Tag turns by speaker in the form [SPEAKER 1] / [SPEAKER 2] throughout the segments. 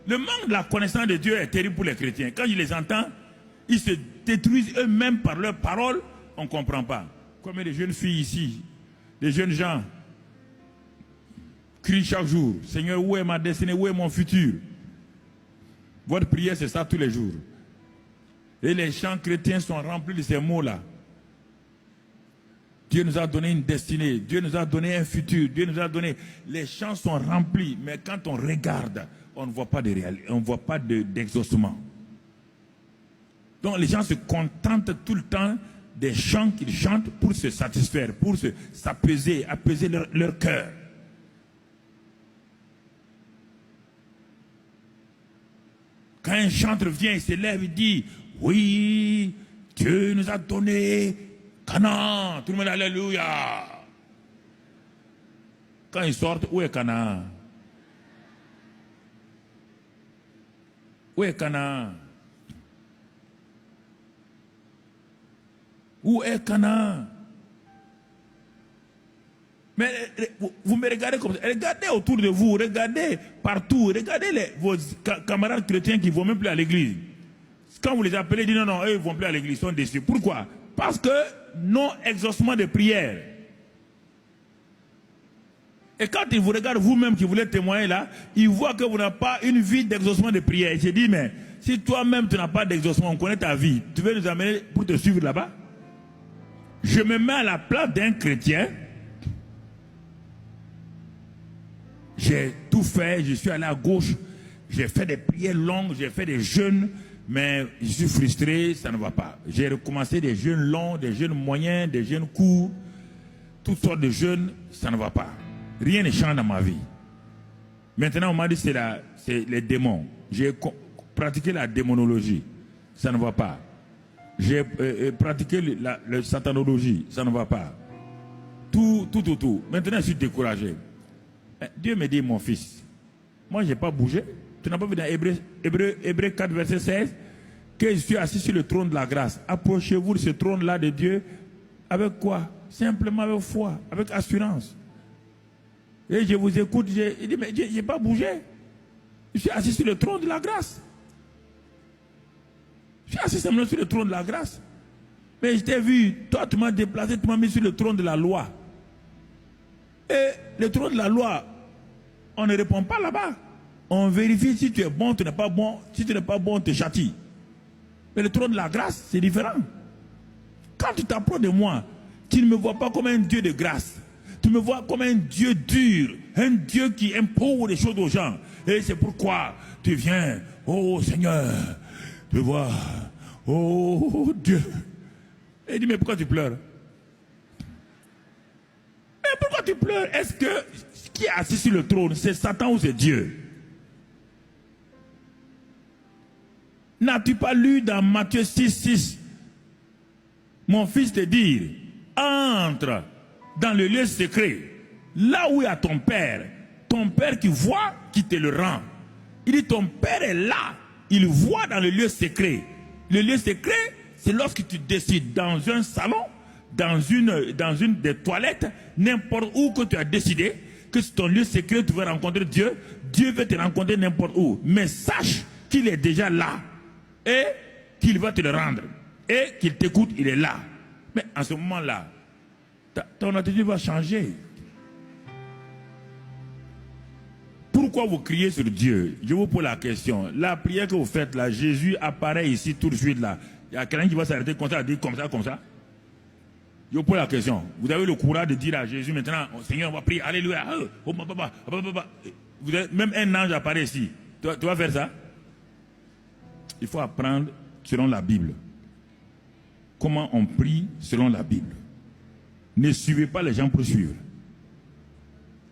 [SPEAKER 1] Le manque de la connaissance de Dieu est terrible pour les chrétiens. Quand je les entends, ils se détruisent eux-mêmes par leurs paroles. On ne comprend pas. Combien de jeunes filles ici, des jeunes gens, crient chaque jour, Seigneur, où est ma destinée, où est mon futur? Votre prière, c'est ça tous les jours. Et les chants chrétiens sont remplis de ces mots-là. Dieu nous a donné une destinée, Dieu nous a donné un futur, Dieu nous a donné... Les chants sont remplis, mais quand on regarde, on ne voit pas de réalité, on ne voit pas d'exaucement. Donc les gens se contentent tout le temps des chants qu'ils chantent pour se satisfaire, pour s'apaiser, apaiser leur cœur. Quand un chanteur vient, il se lève, il dit, oui, Dieu nous a donné Canaan. Tout le monde, alléluia. Quand ils sortent, où est Canaan? Où est Canaan? Où est Canaan? Mais vous me regardez comme ça. Regardez autour de vous, regardez partout, regardez vos camarades chrétiens qui ne vont même plus à l'église. Quand vous les appelez, ils disent non, non, eux ils ne vont plus à l'église, ils sont déçus. Pourquoi? Parce que non exaucement de prière. Et quand ils vous regardent vous-même qui voulez témoigner là, ils voient que vous n'avez pas une vie d'exaucement de prière. Et je dis, mais si toi-même tu n'as pas d'exaucement, on connaît ta vie, tu veux nous amener pour te suivre là-bas? Je me mets à la place d'un chrétien. J'ai tout fait, je suis allé à gauche, j'ai fait des prières longues, j'ai fait des jeûnes, mais je suis frustré, ça ne va pas. J'ai recommencé des jeûnes longs, des jeûnes moyens, des jeûnes courts, toutes sortes de jeûnes, ça ne va pas. Rien ne change dans ma vie. Maintenant, on m'a dit que c'est les démons. J'ai pratiqué la démonologie, ça ne va pas. J'ai pratiqué la satanologie, ça ne va pas. Tout. Maintenant, je suis découragé. Dieu me dit, mon fils, moi, je n'ai pas bougé. Tu n'as pas vu dans Hébreux 4, verset 16, que je suis assis sur le trône de la grâce. Approchez-vous de ce trône-là de Dieu. Avec quoi? Simplement avec foi, avec assurance. Et je vous écoute, il dit, mais je n'ai pas bougé. Je suis assis sur le trône de la grâce. Je suis assis simplement sur le trône de la grâce. Mais je t'ai vu, toi tu m'as déplacé, tu m'as mis sur le trône de la loi. Et le trône de la loi, on ne répond pas là-bas. On vérifie si tu es bon, tu n'es pas bon. Si tu n'es pas bon, on te châtie. Mais le trône de la grâce, c'est différent. Quand tu t'approches de moi, tu ne me vois pas comme un Dieu de grâce. Tu me vois comme un Dieu dur, un Dieu qui impose des choses aux gens. Et c'est pourquoi tu viens, oh Seigneur, tu vois, oh Dieu. Et il dit, mais pourquoi tu pleures? Mais pourquoi tu pleures? Est-ce que qui est assis sur le trône, c'est Satan ou c'est Dieu? N'as-tu pas lu dans Matthieu 6, mon fils te dire, entre dans le lieu secret, là où il y a ton père qui voit, qui te le rend. Il dit, ton père est là, il voit dans le lieu secret. Le lieu secret, c'est lorsque tu décides dans un salon, dans une des toilettes, n'importe où que tu as décidé que c'est ton lieu secret, tu veux rencontrer Dieu, Dieu veut te rencontrer n'importe où. Mais sache qu'il est déjà là et qu'il va te le rendre et qu'il t'écoute, il est là. Mais en ce moment-là, ton attitude va changer. Pourquoi vous criez sur Dieu? Je vous pose la question. La prière que vous faites là, Jésus apparaît ici tout de suite là. Il y a quelqu'un qui va s'arrêter comme ça, dire comme ça. Je vous pose la question. Vous avez le courage de dire à Jésus maintenant, oh, Seigneur, on va prier, alléluia. Oh, vous avez, même un ange apparaît ici. Tu vas faire ça? Il faut apprendre selon la Bible. Comment on prie selon la Bible. Ne suivez pas les gens pour suivre.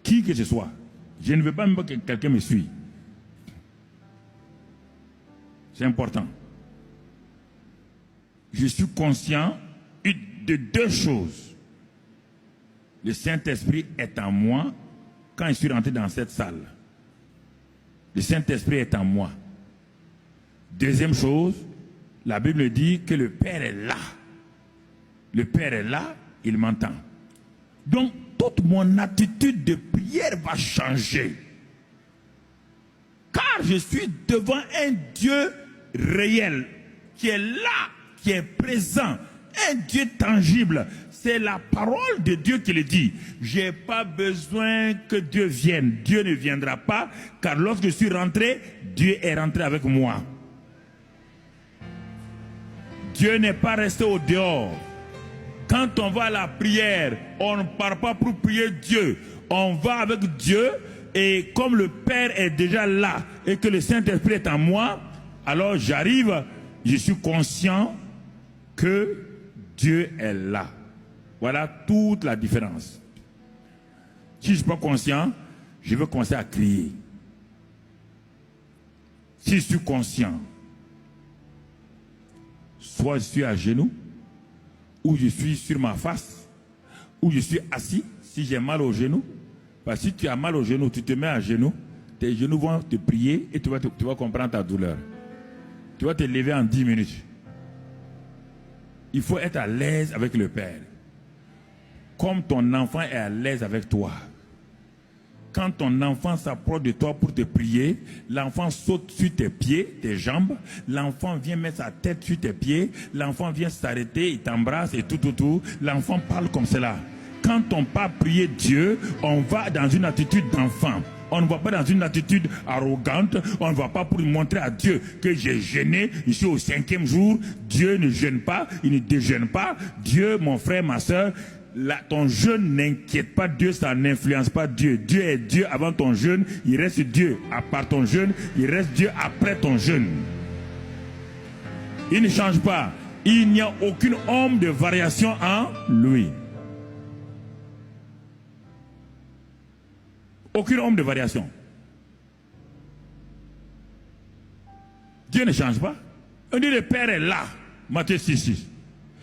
[SPEAKER 1] Qui que ce soit. Je ne veux pas même que quelqu'un me suive. C'est important. Je suis conscient de deux choses. Le Saint-Esprit est en moi quand je suis rentré dans cette salle. Le Saint-Esprit est en moi. Deuxième chose, la Bible dit que le Père est là. Le Père est là, il m'entend. Donc, toute mon attitude de prière va changer. Car car je suis devant un Dieu réel, qui est là, qui est présent, un Dieu tangible. C'est la parole de Dieu qui le dit. Je n'ai pas besoin que Dieu vienne. Dieu ne viendra pas, car lorsque je suis rentré, Dieu est rentré avec moi. Dieu n'est pas resté au dehors. Quand on va à la prière, on ne part pas pour prier Dieu. On va avec Dieu, et comme le Père est déjà là et que le Saint-Esprit est en moi, alors j'arrive, je suis conscient que Dieu est là. Voilà toute la différence. Si je ne suis pas conscient, je vais commencer à crier. Si je suis conscient, soit je suis à genoux, ou je suis sur ma face, ou je suis assis, si j'ai mal au genou. Parce que si tu as mal au genou, tu te mets à genoux, tes genoux vont te prier et tu vas comprendre ta douleur. Tu vas te lever en 10 minutes. Il faut être à l'aise avec le Père. Comme ton enfant est à l'aise avec toi. Quand ton enfant s'approche de toi pour te prier, l'enfant saute sur tes pieds, tes jambes, l'enfant vient mettre sa tête sur tes pieds, l'enfant vient s'arrêter, il t'embrasse et tout. L'enfant parle comme cela. Quand on part prier Dieu, on va dans une attitude d'enfant. On ne va pas dans une attitude arrogante. On ne va pas pour montrer à Dieu que j'ai jeûné. Je suis au 5e jour. Dieu ne jeûne pas. Il ne déjeune pas. Dieu, mon frère, ma soeur, ton jeûne n'inquiète pas Dieu. Ça n'influence pas Dieu. Dieu est Dieu avant ton jeûne. Il reste Dieu à part ton jeûne. Il reste Dieu après ton jeûne. Il ne change pas. Il n'y a aucune ombre de variation en lui. Aucune ombre de variation. Dieu ne change pas. On dit le Père est là. Matthieu 6:6.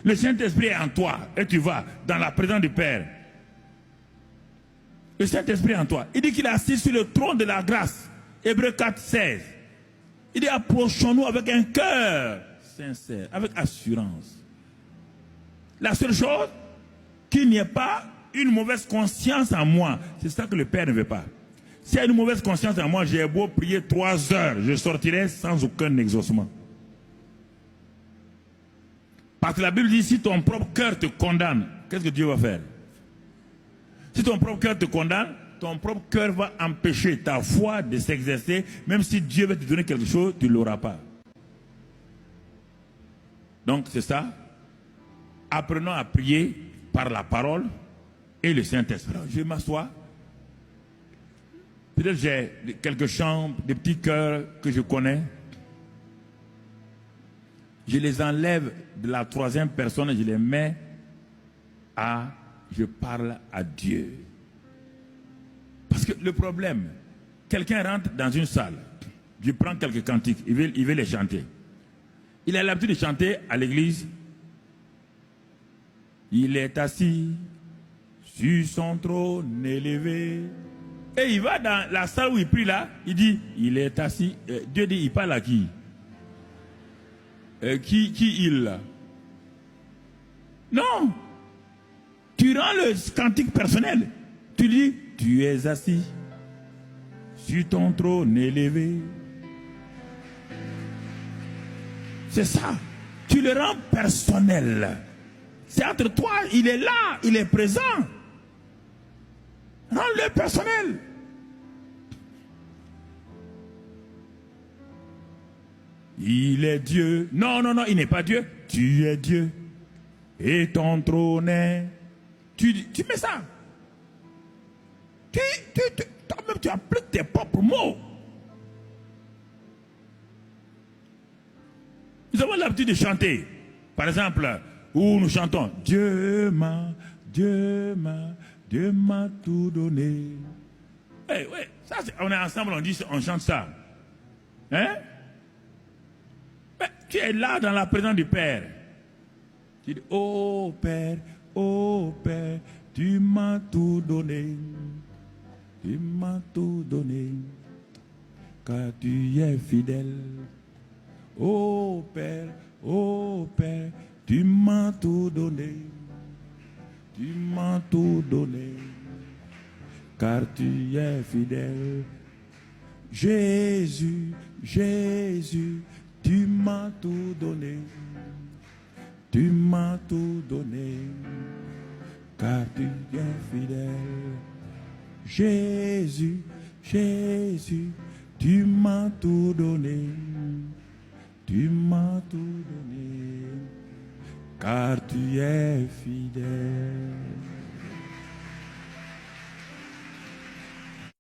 [SPEAKER 1] Le Saint-Esprit est en toi et tu vas dans la présence du Père. Le Saint-Esprit est en toi. Il dit qu'il est assis sur le trône de la grâce. Hébreux 4:16. Il dit approchons-nous avec un cœur sincère, avec assurance. La seule chose, qu'il n'y ait pas une mauvaise conscience en moi. C'est ça que le Père ne veut pas. S'il y a une mauvaise conscience en moi, j'ai beau prier 3 heures, je sortirai sans aucun exaucement. Parce que la Bible dit, si ton propre cœur te condamne, qu'est-ce que Dieu va faire? Si ton propre cœur te condamne, ton propre cœur va empêcher ta foi de s'exercer. Même si Dieu veut te donner quelque chose, tu ne l'auras pas. Donc c'est ça. Apprenons à prier par la parole et le Saint-Esprit. Je m'assois. Peut-être j'ai quelques chants, des petits chœurs que je connais. Je les enlève de la 3e personne et je les mets à je parle à Dieu. Parce que le problème, quelqu'un rentre dans une salle, je prends quelques cantiques, il veut les chanter. Il a l'habitude de chanter à l'église. Il est assis sur son trône élevé. Et il va dans la salle où il prie là, il dit, il est assis. Dieu dit, il parle à qui? Qui il là? Non. Tu rends le cantique personnel. Tu dis, tu es assis sur ton trône élevé. C'est ça. Tu le rends personnel. C'est entre toi, il est là, il est présent. Rends-le personnel. Il est Dieu. Non, il n'est pas Dieu. Tu es Dieu. Et ton trône est... Tu mets ça. Toi-même, tu appliques tes propres mots. Nous avons l'habitude de chanter. Par exemple, où nous chantons Dieu m'a tout donné. Ouais, ça, on est ensemble, on chante ça. Hein? Mais tu es là dans la présence du Père. Tu dis, oh Père, tu m'as tout donné. Tu m'as tout donné. Car tu es fidèle. Oh Père, tu m'as tout donné. Tu m'as tout donné. Car tu es fidèle. Jésus, Jésus, tu m'as tout donné. Tu m'as tout donné, car tu es fidèle. Jésus, Jésus, tu m'as tout donné. Tu m'as tout donné, car tu es fidèle.